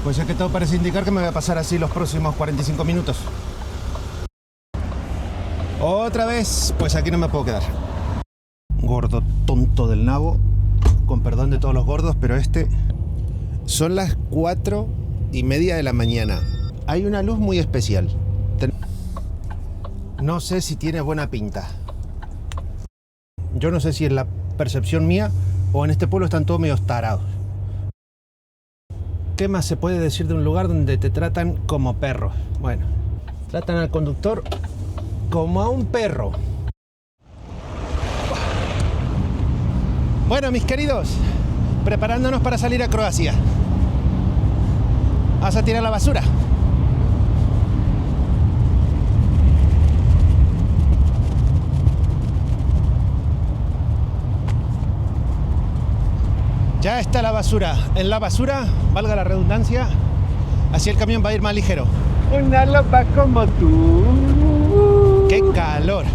Pues es que todo parece indicar que me voy a pasar así los próximos 45 minutos. Otra vez, pues aquí no me puedo quedar. Gordo tonto del nabo, con perdón de todos los gordos, pero este... Son las 4:30 de la mañana. Hay una luz muy especial. No sé si tiene buena pinta. Yo no sé si es la percepción mía o en este pueblo están todos medio tarados. ¿Qué más se puede decir de un lugar donde te tratan como perros? Bueno, tratan al conductor como a un perro. Bueno, mis queridos, preparándonos para salir a Croacia. Vamos a tirar la basura. Ya está la basura. En la basura, valga la redundancia, así el camión va a ir más ligero. Una loba como tú. ¡Qué calor!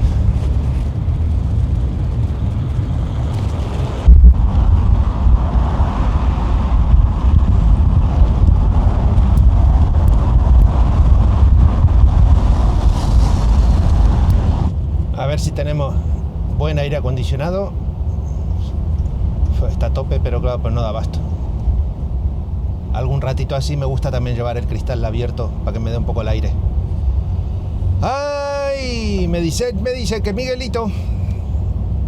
A ver si tenemos buen aire acondicionado. Está a tope, pero claro, pues no da abasto. Algún ratito así me gusta también llevar el cristal abierto para que me dé un poco el aire. ¡Ay! Me dice que Miguelito,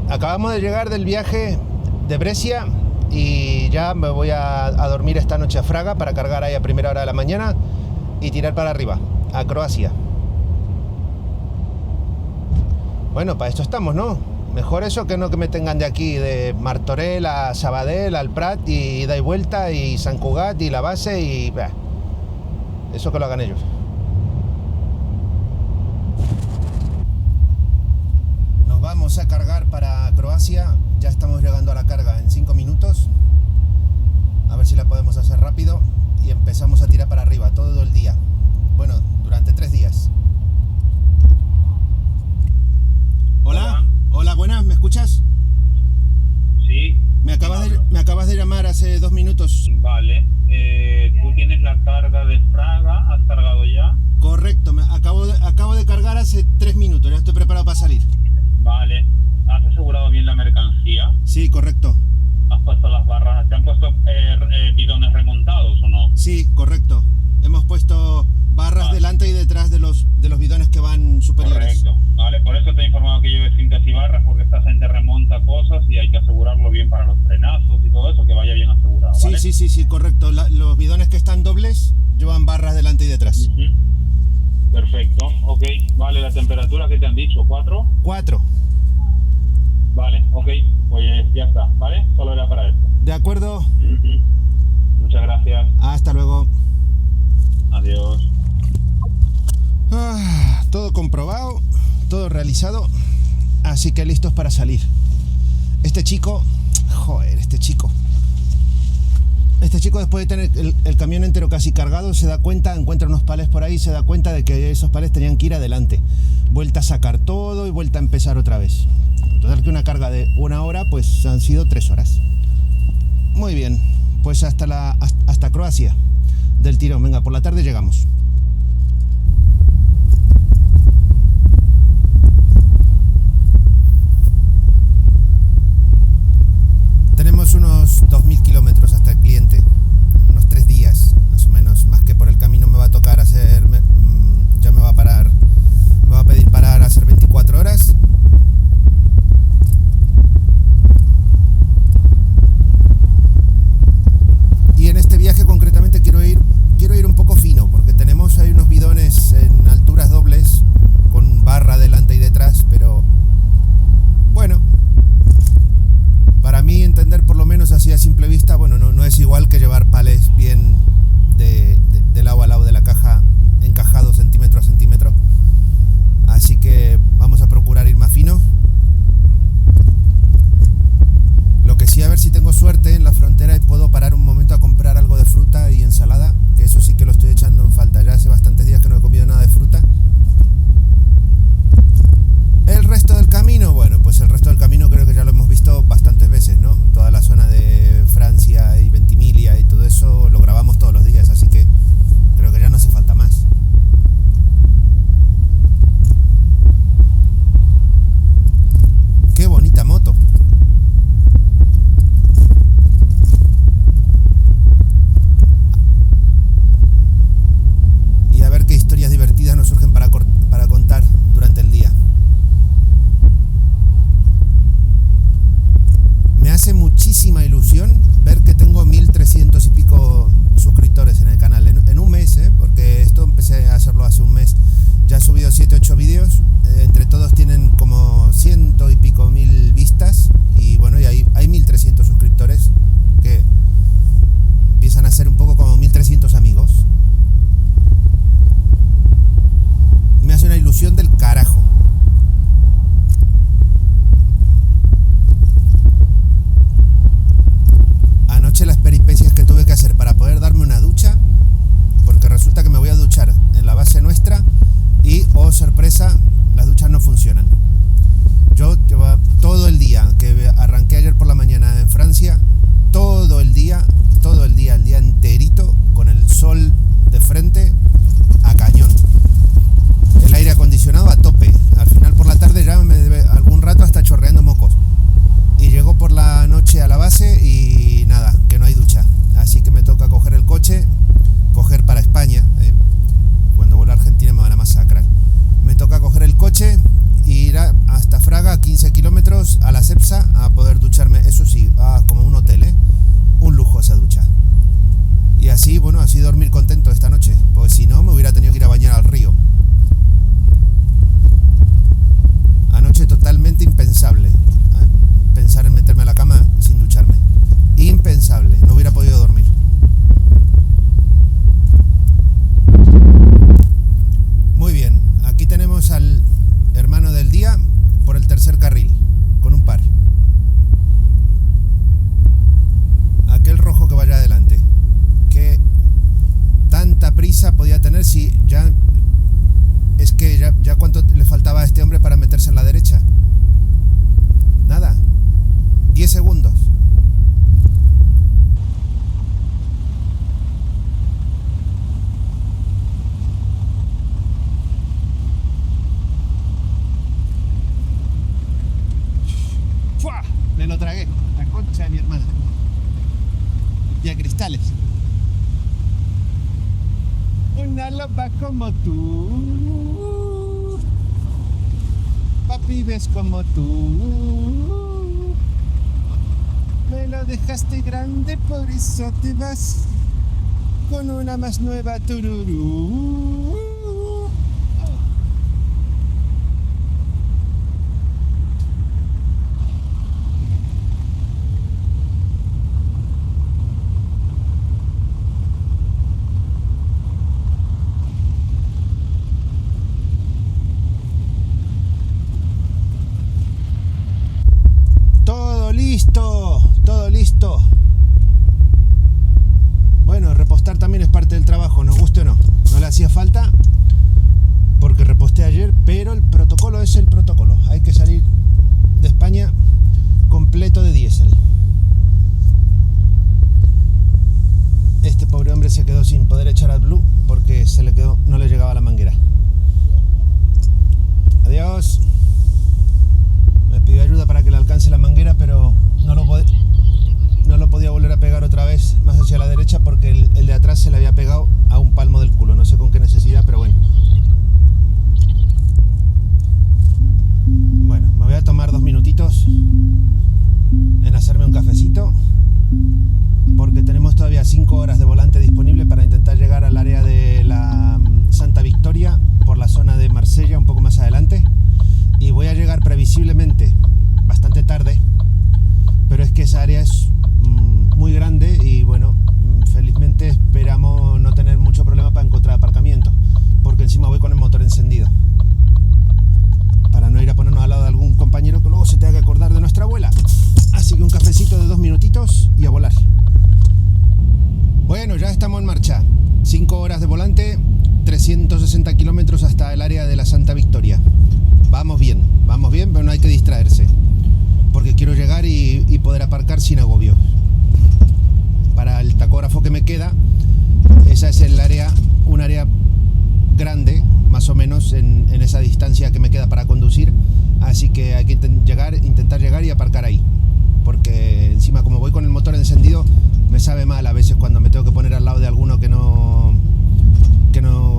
acabamos de llegar del viaje de Brescia y ya me voy a dormir esta noche a Fraga para cargar ahí a primera hora de la mañana y tirar para arriba, a Croacia. Bueno, para esto estamos, ¿no? Mejor eso que no que me tengan de aquí, de Martorell a Sabadell, al Prat y ida y vuelta y Sant Cugat y la base y... Bah, eso que lo hagan ellos. Nos vamos a cargar para Croacia. Ya estamos llegando a la carga en 5 minutos. A ver si la podemos hacer rápido y empezamos a tirar para arriba todo el día. Bueno, durante 3 días. Hola. Hola, buenas, ¿me escuchas? Sí. Me acabas de llamar hace 2 minutos. Vale. ¿Tú tienes la carga de Fraga? ¿Has cargado ya? Correcto, acabo de cargar hace 3 minutos, ya estoy preparado para salir. Vale. ¿Has asegurado bien la mercancía? Sí, correcto. ¿Has puesto las barras? ¿Te han puesto bidones remontados o no? Sí, correcto. Hemos puesto barras delante y detrás de los bidones que van superiores. Correcto. Vale, por eso te he informado que lleves cintas y barras, porque esta gente remonta cosas y hay que asegurarlo bien para los frenazos y todo eso, que vaya bien asegurado, ¿vale? Sí, correcto. Los bidones que están dobles llevan barras delante y detrás. Perfecto, ok. Vale, la temperatura que te han dicho, ¿4? 4. Vale, ok. Pues ya está, ¿vale? Solo era para esto. De acuerdo. Muchas gracias. Hasta luego. Adiós. Todo comprobado, todo realizado, así que listos para salir. Este chico después de tener el camión entero casi cargado, se da cuenta, encuentra unos palés por ahí y se da cuenta de que esos palés tenían que ir adelante. Vuelta a sacar todo y vuelta a empezar otra vez. Total que una carga de 1 hora, pues han sido 3 horas. Muy bien, pues hasta Croacia del tirón. Venga, por la tarde llegamos. Tenemos unos 2.000 kilómetros hasta el cliente, unos 3 días, más o menos, más que por el camino me va a tocar hacer, ya me va a pedir parar a hacer 24 horas. Y en este viaje concretamente quiero ir un poco fino, porque tenemos bueno, así dormir contento esta noche, pues si no me hubiera tenido que ir a bañar al río. Anoche totalmente impensable pensar en meterme a la cama sin ducharme. Impensable, no hubiera podido dormir. Muy bien, aquí tenemos al hermano del día por el tercer carril, con un par. Aquel rojo que vaya adelante. ¿Qué tanta prisa podía tener si ya... Es que ya cuánto le faltaba a este hombre para meterse en la derecha? Nada. 10 segundos. ¡Fua! Me lo tragué. La concha de mi hermana. Y a cristales. Una loba como tú. Papi, ves como tú. Me lo dejaste grande, por eso te vas con una más nueva, tururú. Todo listo. Bueno, repostar también es parte del trabajo, nos guste o no. No le hacía falta porque reposté ayer, pero el protocolo es el protocolo. Hay que salir de España completo de diésel. Este pobre hombre se quedó sin poder echar AdBlue porque no le llegaba la manguera. Adiós. Me pidió ayuda para que le alcance la manguera, pero no lo podía volver a pegar otra vez más hacia la derecha porque el de atrás se le había pegado a un palmo del culo. No sé con qué necesidad, pero bueno. Bueno, me voy a tomar 2 minutitos en hacerme un cafecito porque tenemos todavía 5 horas de volante disponible para intentar llegar al área de la Santa Victoria por la zona de Marsella, un poco más adelante. Y voy a llegar previsiblemente bastante tarde, pero es que esa área es muy grande y bueno, felizmente esperamos no tener mucho problema para encontrar aparcamiento, porque encima voy con el motor encendido para no ir a ponernos al lado de algún compañero que luego se tenga que acordar de nuestra abuela. Así que un cafecito de 2 minutitos y a volar. Bueno, ya estamos en marcha. 5 horas de volante, 360 kilómetros hasta el área de la Santa Victoria. Vamos bien, pero no hay que distraerse, porque quiero llegar y poder aparcar sin agobio. Para el tacógrafo que me queda, esa es un área grande, más o menos en esa distancia que me queda para conducir, así que hay que intentar llegar y aparcar ahí, porque encima como voy con el motor encendido, me sabe mal a veces cuando me tengo que poner al lado de alguno que no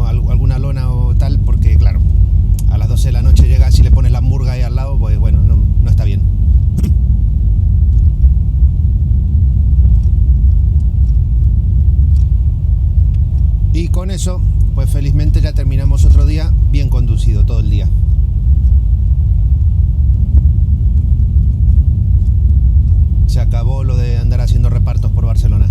alguna lona o tal, porque claro, a las 12 de la noche llegas y le pones la hamburga ahí al lado, pues bueno, no está bien. Y con eso, pues felizmente ya terminamos otro día bien conducido todo el día. Se acabó lo de andar haciendo repartos por Barcelona.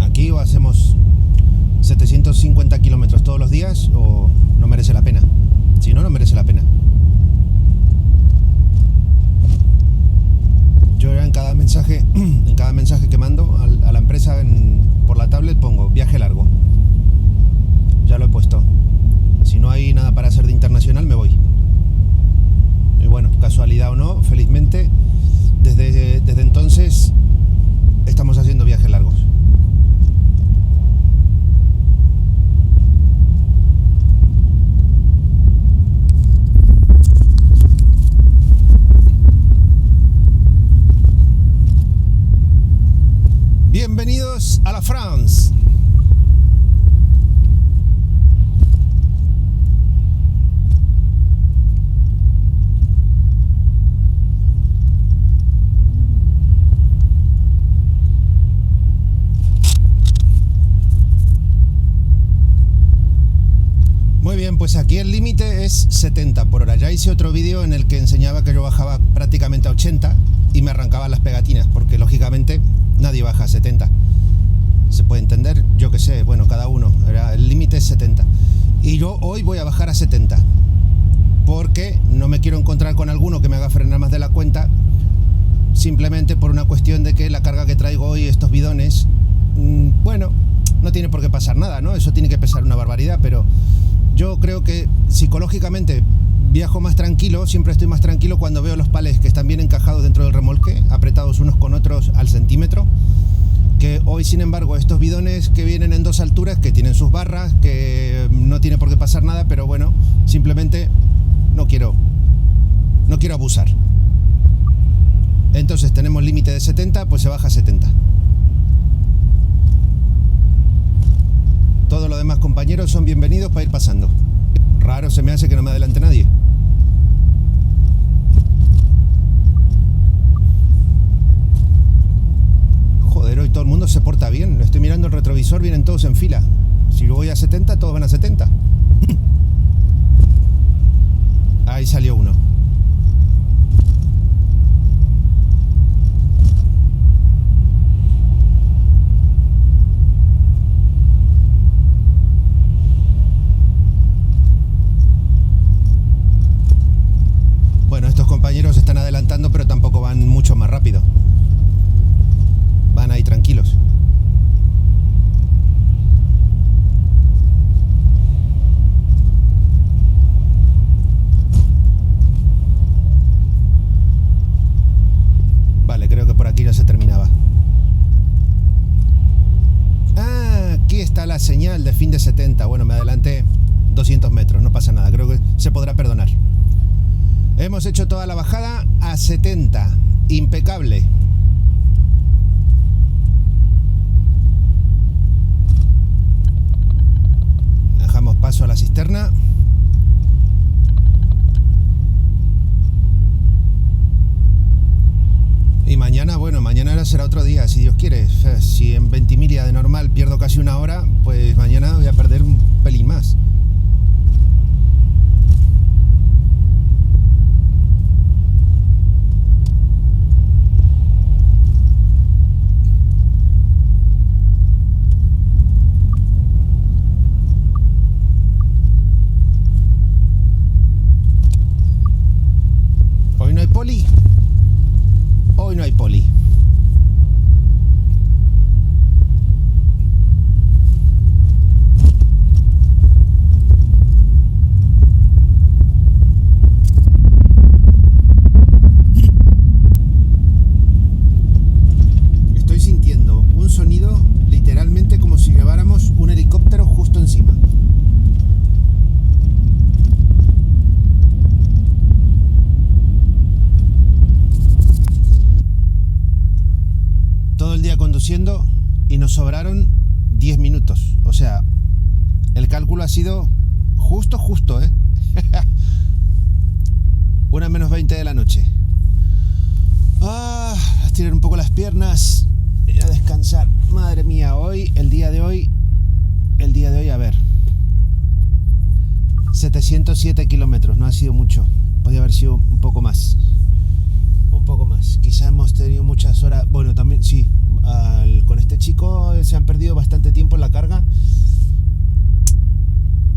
Aquí o hacemos 750 kilómetros todos los días o no merece la pena. Si no, no merece la pena. Yo ya en cada mensaje que mando a la empresa por la tablet pongo viaje largo. Ya lo he puesto. Si no hay nada para hacer de internacional, me voy. Y bueno, casualidad o no, felizmente, desde entonces estamos haciendo viajes largos. Bienvenidos a la France. Bien, pues aquí el límite es 70 por hora. Ya hice otro vídeo en el que enseñaba que yo bajaba prácticamente a 80 y me arrancaban las pegatinas, porque lógicamente nadie baja a 70. Se puede entender, yo que sé, bueno, cada uno. El límite es 70. Y yo hoy voy a bajar a 70, porque no me quiero encontrar con alguno que me haga frenar más de la cuenta, simplemente por una cuestión de que la carga que traigo hoy, estos bidones, bueno, no tiene por qué pasar nada, ¿no? Eso tiene que pesar una barbaridad, pero yo creo que psicológicamente viajo más tranquilo, siempre estoy más tranquilo cuando veo los palés que están bien encajados dentro del remolque, apretados unos con otros al centímetro, que hoy, sin embargo, estos bidones que vienen en dos alturas, que tienen sus barras, que no tiene por qué pasar nada, pero bueno, simplemente no quiero abusar. Entonces tenemos límite de 70, pues se baja a 70. Todos los demás compañeros son bienvenidos para ir pasando. Raro se me hace que no me adelante nadie. Joder, hoy todo el mundo se porta bien. Estoy mirando el retrovisor, vienen todos en fila. Si yo voy a 70, todos van a 70. Ahí salió uno. Bueno, estos compañeros están adelantando, pero tampoco van mucho más rápido. Van ahí tranquilos. Vale, creo que por aquí ya se terminaba. Ah, aquí está la señal de fin de 70. Bueno, me adelanté 200 metros, no pasa nada, creo que se podrá perdonar. Hemos hecho toda la bajada a 70, impecable. Dejamos paso a la cisterna. Y mañana, bueno, mañana será otro día, si Dios quiere. Si en Ventimiglia de normal pierdo casi una hora, pues mañana voy a perder un pelín más. Hoy no hay poli. Hoy no hay poli. Estoy sintiendo un sonido literalmente como si lleváramos un helicóptero justo encima. Todo el día conduciendo y nos sobraron 10 minutos. O sea, el cálculo ha sido justo, ¿eh? 1:20 de la noche. A estirar un poco las piernas y a descansar. Madre mía, hoy, el día de hoy, a ver. 707 kilómetros, no ha sido mucho. Podría haber sido un poco más. Un poco más, quizá hemos tenido muchas horas. Bueno, también sí, con este chico se han perdido bastante tiempo en la carga.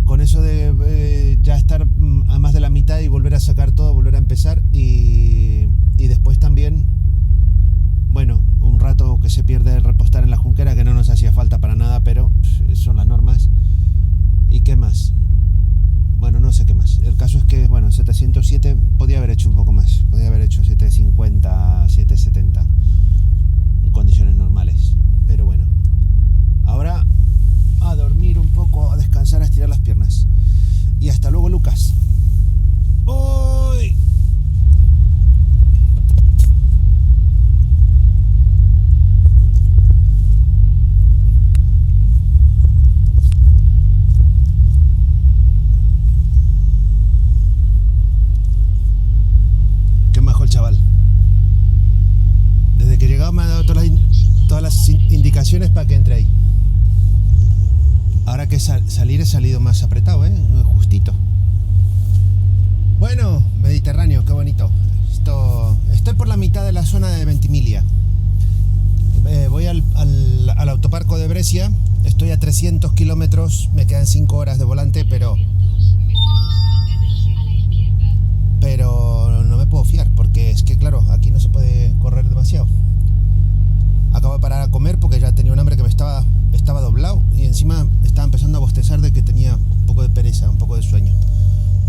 Con eso de ya estar a más de la mitad y volver a sacar todo, volver a empezar. Y después también, bueno, un rato que se pierde el repostar en la Junquera, que no nos hacía falta para nada, pero son las normas. ¿Y qué más? Bueno, no sé qué más. El caso es que, bueno, 707 podía haber hecho un poco más. Podía haber hecho 750, 770 en condiciones normales. Pero bueno, ahora a dormir un poco, a descansar, a estirar las piernas. Y hasta luego, Lucas. ¡Uy! El chaval, desde que he llegado me ha dado todas las indicaciones para que entre ahí. Ahora que salir he salido más apretado, justito. calentito. Bueno, Mediterráneo, qué bonito. Estoy por la mitad de la zona de Ventimiglia. Voy al autoparco de Brescia. Estoy a 300 kilómetros. Me quedan 5 horas de volante, pero no me puedo fiar, porque es que, claro, aquí no se puede correr demasiado. Acabo de parar a comer porque ya tenía un hambre que estaba doblado, y encima estaba empezando a bostezar de que tenía un poco de pereza, un poco de sueño.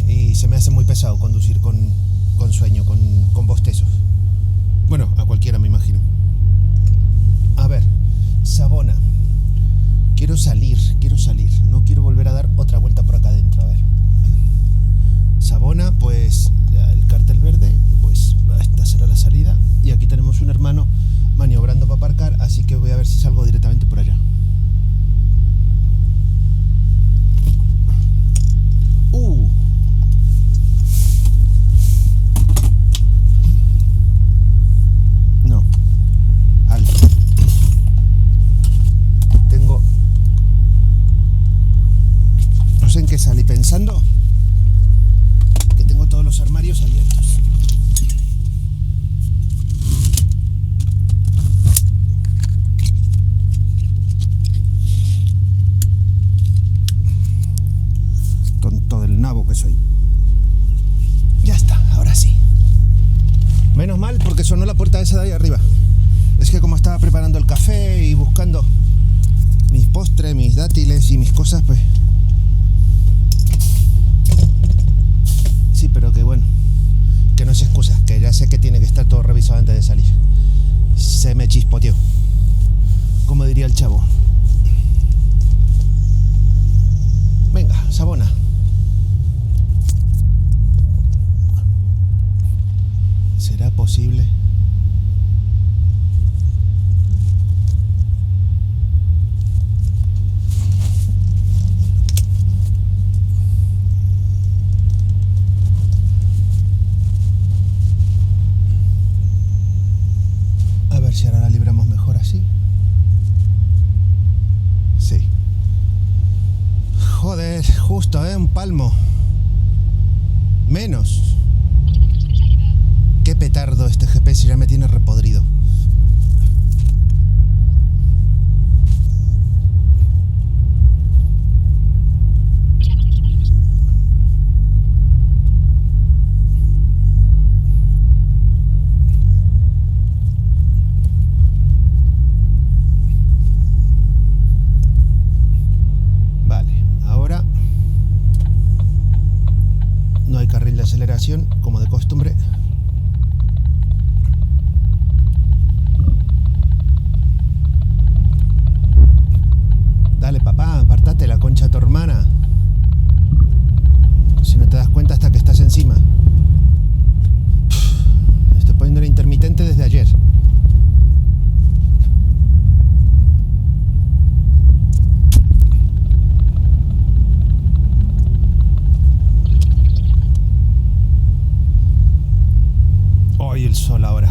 Y se me hace muy pesado conducir con sueño, con bostezos. Bueno, a cualquiera me imagino. A ver, Savona. Quiero salir. No quiero volver a dar otra vuelta por acá adentro. A ver. Savona, pues el cartel verde, pues esta será la salida. Y aquí tenemos un hermano maniobrando para aparcar, así que voy a ver si salgo directamente por allá. No. Alto. No sé en qué salí pensando, que tengo todos los armarios abiertos. Tonto del nabo que soy. Ya está, ahora sí. Menos mal, porque sonó la puerta esa de ahí arriba. Es que como estaba preparando el café y buscando mis postres, mis dátiles y mis cosas, pues... Sí, pero que bueno, que no es excusa, que ya sé que tiene que estar todo revisado antes de salir. Se me chispoteó, como diría el chavo. Venga, Savona. ¿Será posible? A ver si ahora la libramos mejor así. Sí. Joder, justo, un palmo. Menos. Qué petardo este GPS, ya me tiene repodrido. Vale, ahora no hay carril de aceleración, como de costumbre. Dale, papá, apartate la concha a tu hermana. Si no te das cuenta hasta que estás encima. Estoy poniendo el intermitente desde ayer. Hoy el sol ahora.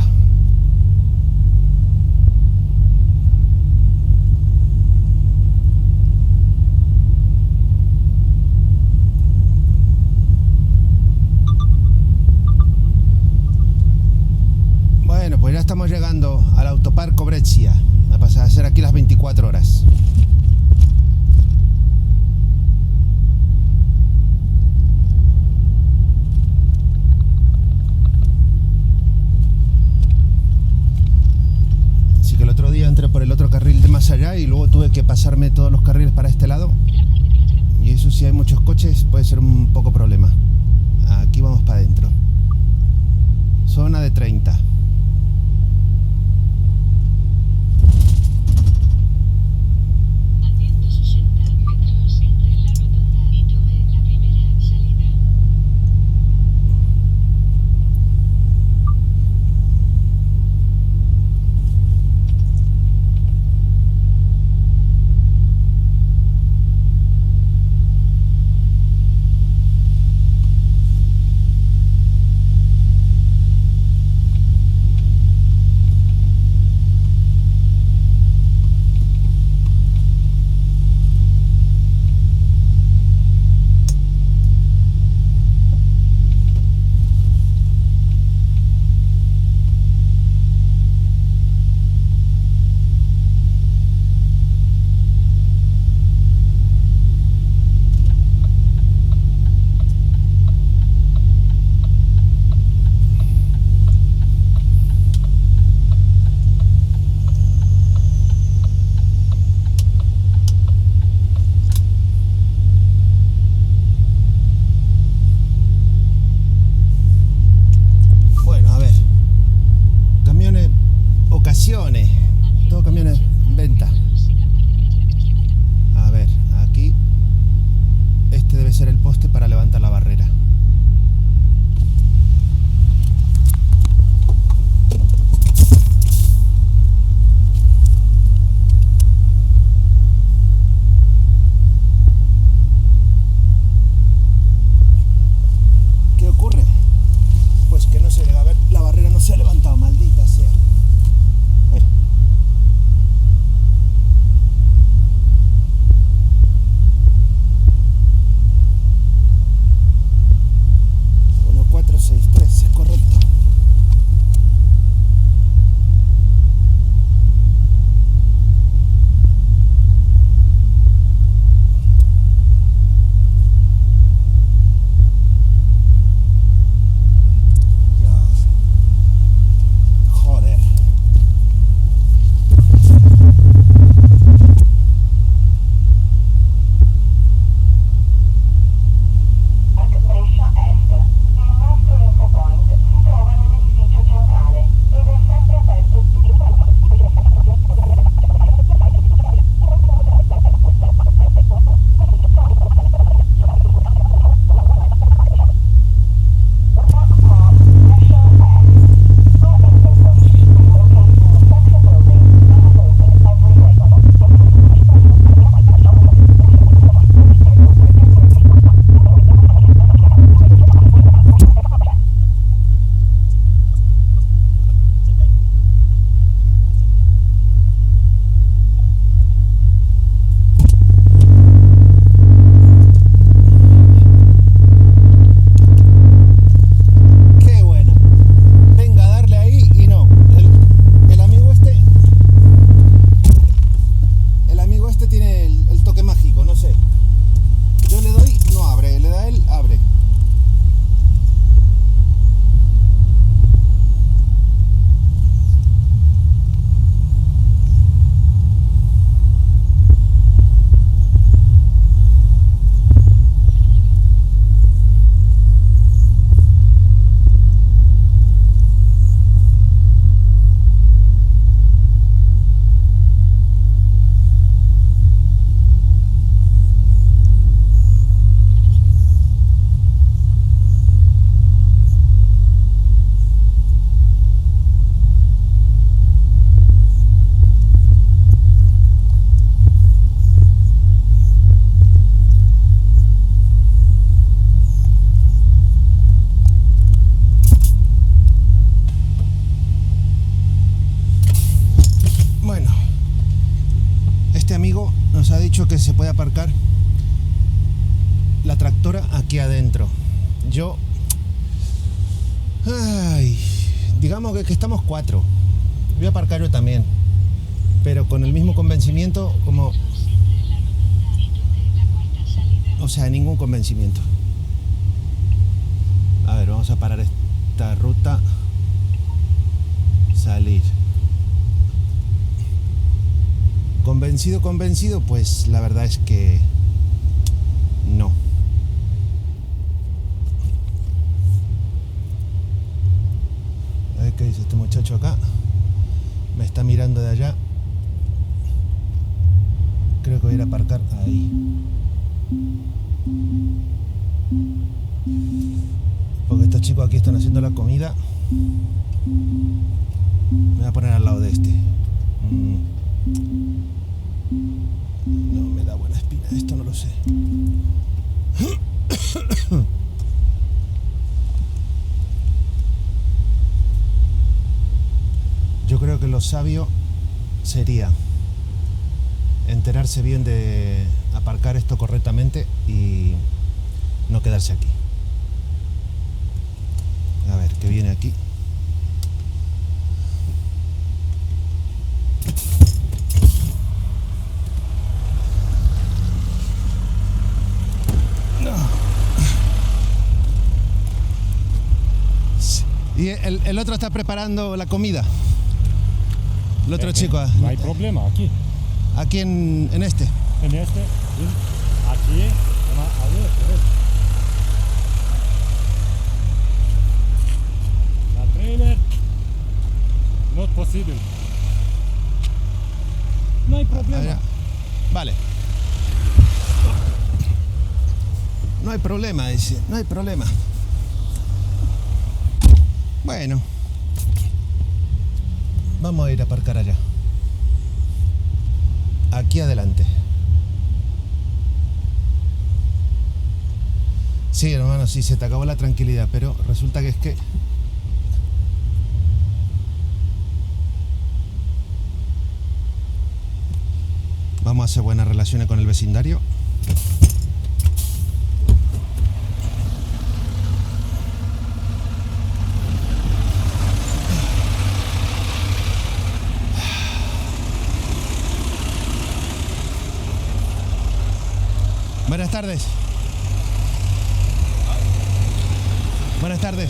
Bueno, pues ya estamos llegando al autoparco Brescia. Va a pasar a ser aquí las 24 horas. Así que el otro día entré por el otro carril de más allá y luego tuve que pasarme todos los carriles para este lado. Y eso, si hay muchos coches, puede ser un poco problema. Aquí vamos para adentro. Zona de 30. ha dicho que se puede aparcar la tractora aquí adentro. Yo... Ay, digamos que estamos 4. Voy a aparcar yo también. Pero con el mismo convencimiento como... O sea, ningún convencimiento. A ver, vamos a parar esta ruta. Salir. Convencido, pues la verdad es que no. A ver qué dice este muchacho acá. Me está mirando de allá. Creo que voy a ir a aparcar ahí. Porque estos chicos aquí están haciendo la comida. Me voy a poner al lado de este. No me da buena espina, esto no lo sé. Yo creo que lo sabio sería enterarse bien de aparcar esto correctamente y no quedarse aquí. A ver, ¿qué viene aquí? Y el otro está preparando la comida. El otro chico. No hay problema aquí. Aquí en este. En este, aquí, ahí, la trailer, no es posible. No hay problema. Allá. Vale. No hay problema, dice. No hay problema. Bueno. Vamos a ir a aparcar allá. Aquí adelante. Sí, hermano, sí, se te acabó la tranquilidad, pero resulta que es que... Vamos a hacer buenas relaciones con el vecindario. Buenas tardes. Buenas tardes.